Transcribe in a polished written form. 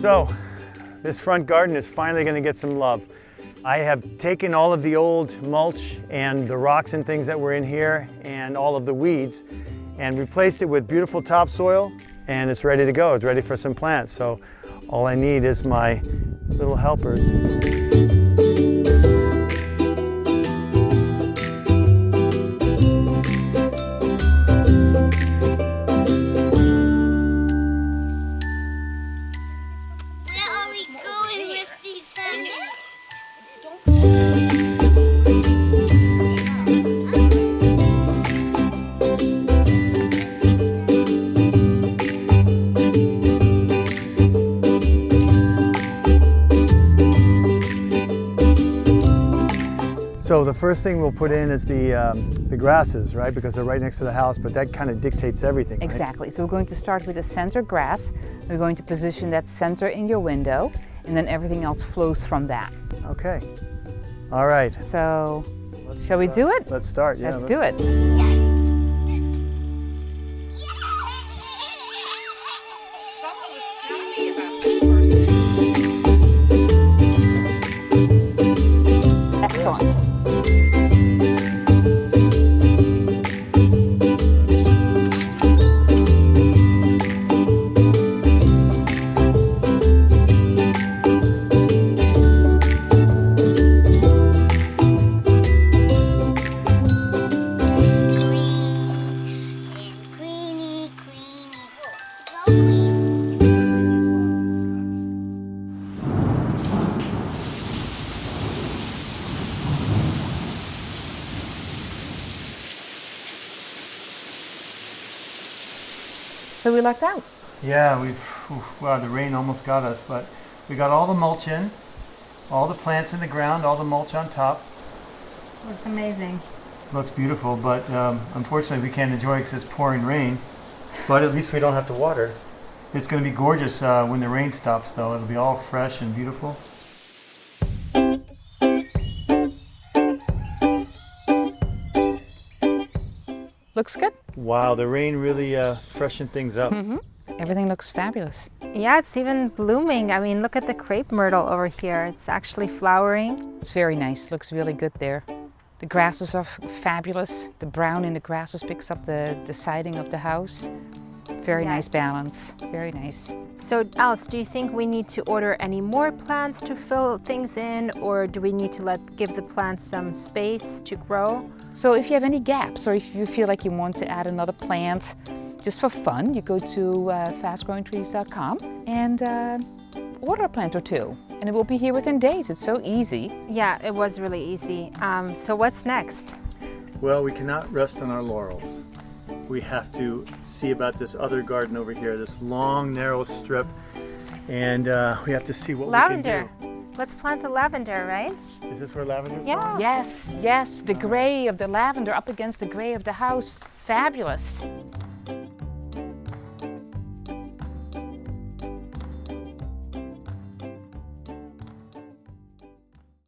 So, this front garden is finally going to get some love. I have taken all of the old mulch and the rocks and things that were in here and all of the weeds and replaced it with beautiful topsoil, and it's ready to go. It's ready for some plants. So all I need is my little helpers. So the first thing we'll put in is the grasses, right? Because they're right next to the house, but that kind of dictates everything, right? Exactly. So we're going to start with the center grass. We're going to position that center in your window, and then everything else flows from that. Okay. All right. So, shall we do it? Let's start. Yeah, let's do it. Excellent. So we lucked out. Yeah, wow, the rain almost got us, but we got all the mulch in, all the plants in the ground, all the mulch on top. Looks amazing. Looks beautiful, but unfortunately we can't enjoy it because it's pouring rain. But at least we don't have to water. It's going to be gorgeous when the rain stops, though. It'll be all fresh and beautiful. Looks good. Wow, the rain really freshened things up. Mm-hmm. Everything looks fabulous. Yeah, it's even blooming. I mean, look at the crepe myrtle over here. It's actually flowering. It's very nice. Looks really good there. The grasses are fabulous. The brown in the grasses picks up the siding of the house. Very nice balance. Very nice. So, Alice, do you think we need to order any more plants to fill things in, or do we need to give the plants some space to grow? So if you have any gaps, or if you feel like you want to add another plant just for fun, you go to fastgrowingtrees.com and order a plant or two. And it will be here within days. It's so easy. Yeah, it was really easy. So what's next? Well, we cannot rest on our laurels. We have to see about this other garden over here, this long, narrow strip, and we have to see what lavender. we can do. Let's plant the lavender, right? Is this where lavender's Yeah. going? Yes, yes, the gray of the lavender up against the gray of the house. Fabulous.